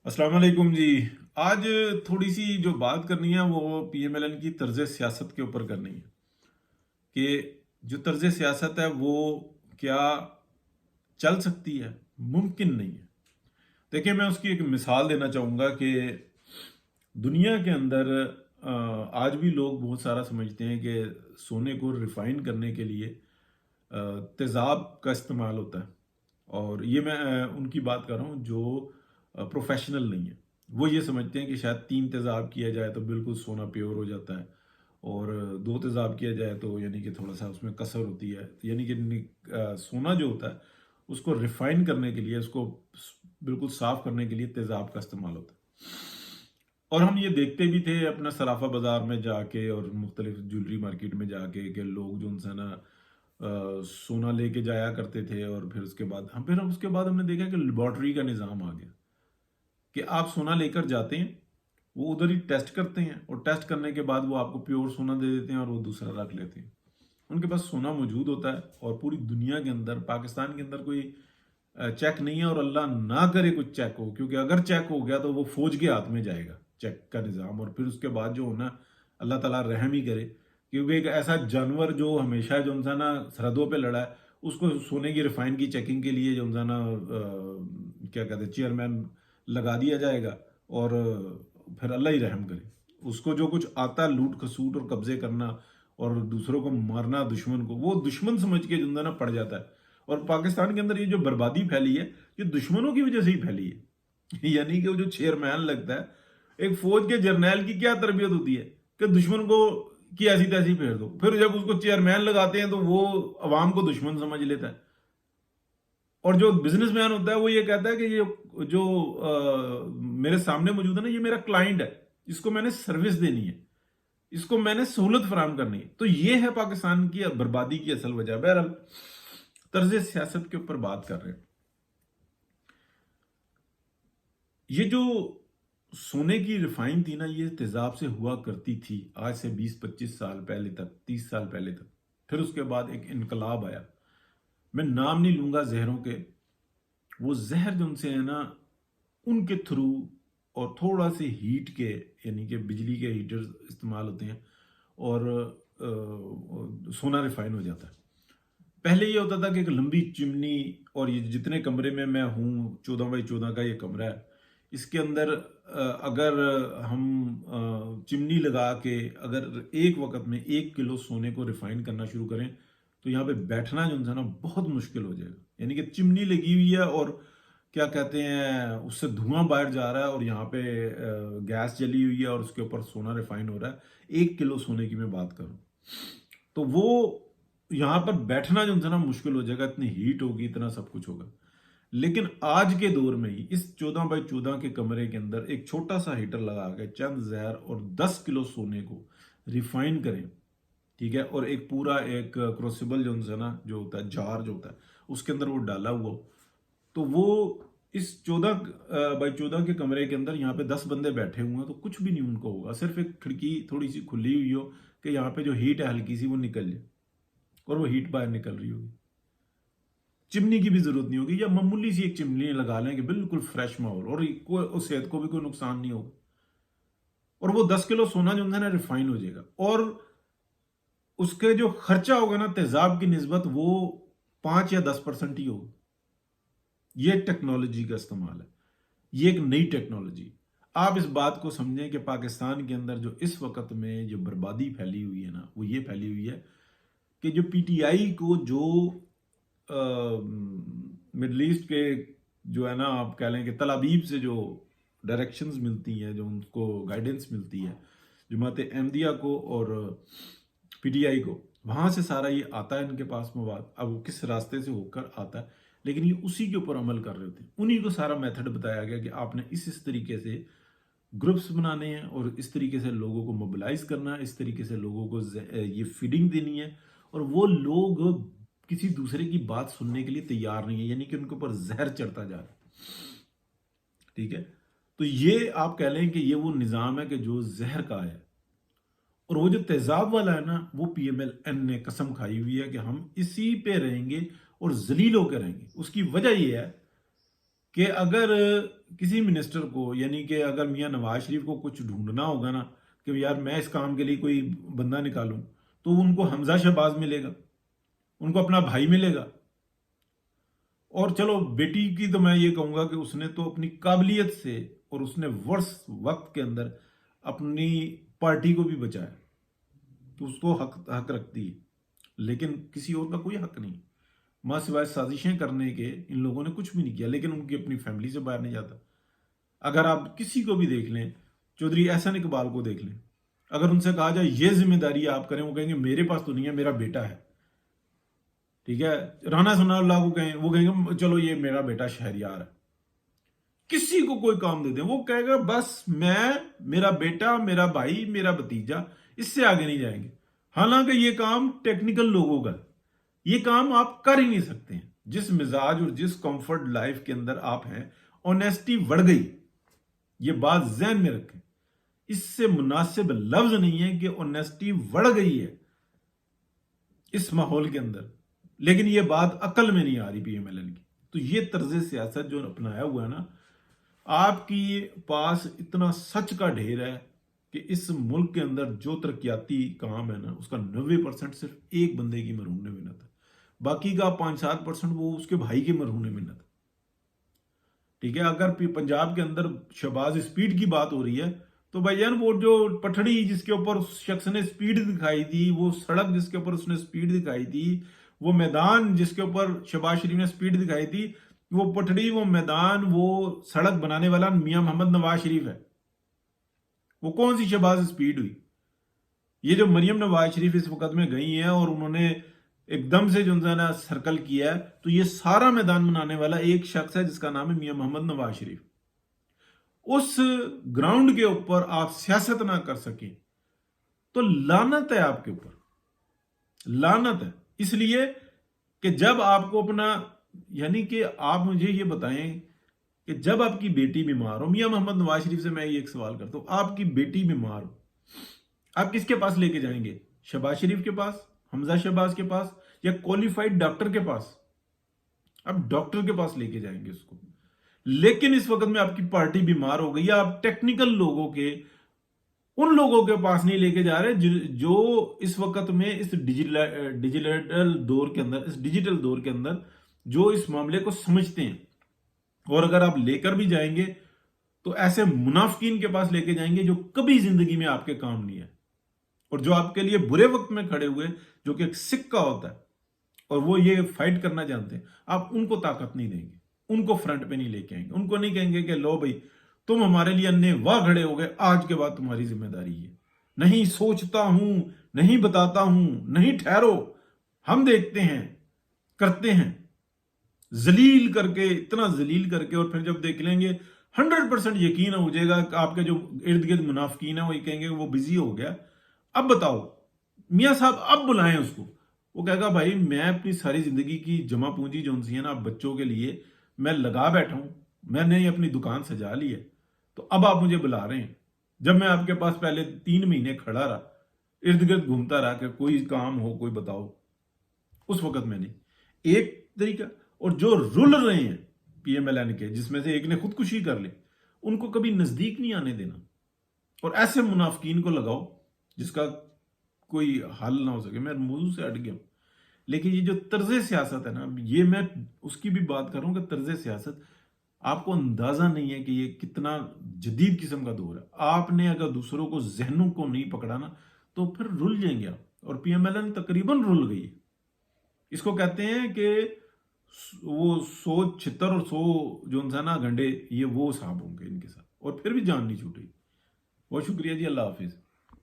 अस्सलाम वालेकुम जी। आज थोड़ी सी जो बात करनी है वो पीएमएलएन की तर्ज सियासत के ऊपर करनी है कि जो तर्ज सियासत है वो क्या चल सकती है, मुमकिन नहीं है। देखिए, मैं उसकी एक मिसाल देना चाहूँगा कि दुनिया के अंदर आज भी लोग बहुत सारा समझते हैं कि सोने को रिफाइन करने के लिए तेज़ाब का इस्तेमाल होता है। और ये मैं उनकी बात कर रहा हूँ जो प्रोफेशनल नहीं है। वो ये समझते हैं कि शायद 3 तेज़ाब किया जाए तो बिल्कुल सोना प्योर हो जाता है, और 2 तेज़ाब किया जाए तो यानी कि थोड़ा सा उसमें कसर होती है। यानी कि सोना जो होता है उसको रिफाइन करने के लिए, उसको बिल्कुल साफ करने के लिए तेज़ाब का इस्तेमाल होता है। और हम ये देखते भी थे अपना सराफा बाजार में जाके और मुख्तलिफ ज्वेलरी मार्केट में जाके कि लोग जो उनसे ना सोना लेके जाया करते थे। और फिर उसके बाद हमने देखा कि लेबॉर्ट्री का निज़ाम आ गया कि आप सोना लेकर जाते हैं, वो उधर ही टेस्ट करते हैं, और टेस्ट करने के बाद वो आपको प्योर सोना दे देते हैं और वो दूसरा रख लेते हैं। उनके पास सोना मौजूद होता है, और पूरी दुनिया के अंदर, पाकिस्तान के अंदर कोई चेक नहीं है, और अल्लाह ना करे कुछ चेक हो, क्योंकि अगर चेक हो गया तो वो फौज के हाथ में जाएगा चेक का निज़ाम। और फिर उसके बाद जो होना, अल्लाह ताला रहम ही करे, क्योंकि एक ऐसा जानवर जो हमेशा जो उनसा ना सरहदों पे लड़ा है, उसको सोने की रिफाइन की चेकिंग के लिए जो उनसा ना क्या कहते हैं, चेयरमैन लगा दिया जाएगा। और फिर अल्लाह ही रहम करे। उसको जो कुछ आता, लूट खसूट और कब्जे करना और दूसरों को मारना, दुश्मन को, वो दुश्मन समझ के जो ना पड़ जाता है। और पाकिस्तान के अंदर ये जो बर्बादी फैली है, ये दुश्मनों की वजह से ही फैली है। यानी कि वो जो चेयरमैन लगता है, एक फौज के जर्नैल की क्या तरबियत होती है कि दुश्मन को की ऐसी तैसी फेर दो। फिर जब उसको चेयरमैन लगाते हैं तो वो अवाम को दुश्मन समझ लेता है। और जो बिजनेसमैन होता है वो ये कहता है कि ये जो मेरे सामने मौजूद है ना, ये मेरा क्लाइंट है, इसको मैंने सर्विस देनी है, इसको मैंने सहूलत फराम करनी है। तो ये है पाकिस्तान की बर्बादी की असल वजह। बहरहाल, तर्ज सियासत के ऊपर बात कर रहे हैं। ये जो सोने की रिफाइन थी ना, ये तेजाब से हुआ करती थी आज से 20-25 साल पहले तक, 30 साल पहले तक। फिर उसके बाद एक इनकलाब आया, मैं नाम नहीं लूंगा जहरों के। वो जहर जो उनसे है ना, उनके थ्रू और थोड़ा से हीट के, यानी कि बिजली के हीटर इस्तेमाल होते हैं, और सोना रिफाइन हो जाता है। पहले ये होता था कि एक लंबी चिमनी, और ये जितने कमरे में मैं हूँ, 14 बाई 14 का ये कमरा है, इसके अंदर अगर हम चिमनी लगा के अगर एक वक्त में 1 किलो सोने को रिफाइन करना शुरू करें, तो यहाँ पे बैठना जो है ना बहुत मुश्किल हो जाएगा। यानी कि चिमनी लगी हुई है और क्या कहते हैं, उससे धुआं बाहर जा रहा है, और यहाँ पे गैस जली हुई है, और उसके ऊपर सोना रिफाइन हो रहा है। 1 किलो सोने की मैं बात करूं तो वो यहाँ पर बैठना जो है ना मुश्किल हो जाएगा, इतनी हीट होगी, इतना सब कुछ होगा। लेकिन आज के दौर में ही इस 14 बाई 14 के कमरे के अंदर एक छोटा सा हीटर लगा के चंद जहर और 10 किलो सोने को रिफाइन करें, ठीक है, और एक पूरा एक क्रोसिबल जो है ना, जो होता है जार जो होता है, उसके अंदर वो डाला हुआ हो, तो वो इस 14 बाई 14 के कमरे के अंदर यहाँ पे 10 बंदे बैठे हुए हैं तो कुछ भी नहीं उनको होगा। सिर्फ एक खिड़की थोड़ी सी खुली हुई हो कि यहाँ पे जो हीट है हल्की सी वो निकल जाए, और वो हीट बाहर निकल रही होगी। चिमनी की भी जरूरत नहीं होगी, या मामूली सी एक चिमनी लगा लें कि बिल्कुल फ्रेश माहौल, और उस सेहत को भी कोई नुकसान नहीं होगा। और वो 10 किलो सोना जो है ना रिफाइन हो जाएगा, और उसके जो खर्चा होगा ना तेजाब की निस्बत, वो 5 या 10% ही होगा। ये टेक्नोलॉजी का इस्तेमाल है, ये एक नई टेक्नोलॉजी। आप इस बात को समझें कि पाकिस्तान के अंदर जो इस वक्त में जो बर्बादी फैली हुई है ना, वो ये फैली हुई है कि जो पीटीआई को जो मिडल ईस्ट के जो है ना, आप कह लें कि तलाबीब से जो डायरेक्शंस मिलती हैं, जो उनको गाइडेंस मिलती है, जमात अहमदिया को और पीटीआई को, वहां से सारा ये आता है इनके पास मवाद। अब वो किस रास्ते से होकर आता है, लेकिन ये उसी के ऊपर अमल कर रहे होते हैं। उन्हीं को सारा मेथड बताया गया कि आपने इस तरीके से ग्रुप्स बनाने हैं, और इस तरीके से लोगों को मोबिलाइज करना है, इस तरीके से लोगों को ये फीडिंग देनी है, और वो लोग किसी दूसरे की बात सुनने के लिए तैयार नहीं है, यानी कि उनके ऊपर जहर चढ़ता जा रहा है। ठीक है, तो ये आप कह लें कि ये वो निज़ाम है कि जो जहर का है। और वो जो तेजाब वाला है ना, वो पीएमएलएन ने कसम खाई हुई है कि हम इसी पे रहेंगे और जलील होकर रहेंगे। उसकी वजह ये है कि अगर किसी मिनिस्टर को, यानी कि अगर मियाँ नवाज शरीफ को कुछ ढूंढना होगा ना कि यार मैं इस काम के लिए कोई बंदा निकालूं, तो उनको हमजा शहबाज मिलेगा, उनको अपना भाई मिलेगा। और चलो बेटी की तो मैं ये कहूंगा कि उसने तो अपनी काबिलियत से और उसने वर्ष वक्त के अंदर अपनी पार्टी को भी बचाया, तो उसको हक हक रखती है, लेकिन किसी और का कोई हक नहीं। मां सिवाय साजिशें करने के इन लोगों ने कुछ भी नहीं किया, लेकिन उनकी अपनी फैमिली से बाहर नहीं जाता। अगर आप किसी को भी देख लें, चौधरी एहसन इकबाल को देख लें, अगर उनसे कहा जाए ये जिम्मेदारी आप करें, वो कहेंगे मेरे पास तो नहीं है, मेरा बेटा है। ठीक है, राणा सनाउल्लाह को कहें, वो कहेंगे चलो ये मेरा बेटा शहरियार है। किसी को कोई काम दे दें, वो कहेगा बस मैं, मेरा बेटा, मेरा भाई, मेरा भतीजा, इससे आगे नहीं जाएंगे। हालांकि ये काम टेक्निकल लोगों का, ये काम आप कर ही नहीं सकते हैं। जिस मिजाज और जिस कंफर्ट लाइफ के अंदर आप हैं, ऑनेस्टी बढ़ गई, ये बात जहन में रखें। इससे मुनासिब लफ्ज नहीं है कि ऑनेस्टी बढ़ गई है इस माहौल के अंदर, लेकिन ये बात अकल में नहीं आ रही पीएमएलएन की। तो ये तर्ज सियासत जो अपनाया हुआ है ना, आपकी पास इतना सच का ढेर है कि इस मुल्क के अंदर जो तरक्याती काम है ना, उसका 90% सिर्फ एक बंदे की मरहून मिन्नत है, बाकी का 5-7% वो उसके भाई की मरहून मिन्नत है। ठीक है, अगर पंजाब के अंदर शहबाज स्पीड की बात हो रही है, तो भाईजान वो जो पटड़ी जिसके ऊपर उस शख्स ने स्पीड दिखाई थी, वो सड़क जिसके ऊपर उसने स्पीड दिखाई थी, वो मैदान जिसके ऊपर शहबाज शरीफ ने स्पीड दिखाई थी, वो पटड़ी, वो मैदान, वो सड़क बनाने वाला मियां मोहम्मद नवाज शरीफ है। वो कौन सी शहबाज स्पीड हुई? ये जो मरियम नवाज शरीफ इस वक्त में गई हैं और उन्होंने एकदम से जो है ना सर्कल किया है, तो ये सारा मैदान बनाने वाला एक शख्स है जिसका नाम है मियां मोहम्मद नवाज शरीफ। उस ग्राउंड के ऊपर आप सियासत ना कर सके तो लानत है आपके ऊपर, लानत है। इसलिए कि जब आपको अपना, यानी कि आप मुझे ये बताएं कि जब आपकी बेटी बीमार हो, मियां मोहम्मद नवाज शरीफ से मैं ये एक सवाल करता हूं, आपकी बेटी बीमार हो, आप किसके पास लेके जाएंगे? शहबाज शरीफ के पास, हमजा शहबाज के पास, या क्वालिफाइड डॉक्टर के पास? आप डॉक्टर के पास लेके जाएंगे उसको। लेकिन इस वक्त में आपकी पार्टी बीमार हो गई, आप टेक्निकल लोगों के, उन लोगों के पास नहीं लेके जा रहे जो इस वक्त में इस डिजिटल दौर के अंदर, इस डिजिटल दौर के अंदर जो इस मामले को समझते हैं। और अगर आप लेकर भी जाएंगे तो ऐसे मुनाफिकीन के पास लेके जाएंगे जो कभी जिंदगी में आपके काम नहीं है, और जो आपके लिए बुरे वक्त में खड़े हुए, जो कि एक सिक्का होता है और वो ये फाइट करना जानते हैं, आप उनको ताकत नहीं देंगे, उनको फ्रंट पे नहीं लेके आएंगे, उनको नहीं कहेंगे कि लो भाई तुम हमारे लिए अन्य वाह खड़े हो गए, आज के बाद तुम्हारी जिम्मेदारी है। नहीं सोचता हूं, नहीं बताता हूं, नहीं ठहरो, हम देखते हैं, करते हैं, जलील करके, इतना जलील करके, और फिर जब देख लेंगे 100% यकीन हो जाएगा कि आपके जो इर्द गिर्द मुनाफिकीन है वो कहेंगे वो बिजी हो गया, अब बताओ मियां साहब, अब बुलाएं उसको। वो कहेगा भाई मैं अपनी सारी जिंदगी की जमा पूंजी जो है ना बच्चों के लिए मैं लगा बैठा हूं, मैंने अपनी दुकान सजा ली है, तो अब आप मुझे बुला रहे हैं। जब मैं आपके पास पहले 3 महीने खड़ा रहा, इर्द गिर्द घूमता रहा कि कोई काम हो, कोई बताओ, उस वक्त मैंने एक तरीका। और जो रुल रहे हैं पीएमएलएन के, जिसमें से एक ने खुदकुशी कर ली, उनको कभी नजदीक नहीं आने देना, और ऐसे मुनाफिकीन को लगाओ जिसका कोई हल ना हो सके। मैं मौजू से हट गया हूं, लेकिन ये जो तर्ज सियासत है ना, ये मैं उसकी भी बात कर रहा हूं कि तर्ज सियासत, आपको अंदाजा नहीं है कि ये कितना जदीद किस्म का दौर है। आपने अगर दूसरों को, जहनों को नहीं पकड़ा ना, तो फिर रुल जाएंगे आप, और पीएमएलएन तकरीबन रुल गई है। इसको कहते हैं कि वो 100 छितर और 100 जो है ना गंडे, ये वो साहब होंगे इनके साथ, और फिर भी जान नहीं छूटेगी। बहुत शुक्रिया जी, अल्लाह हाफिज।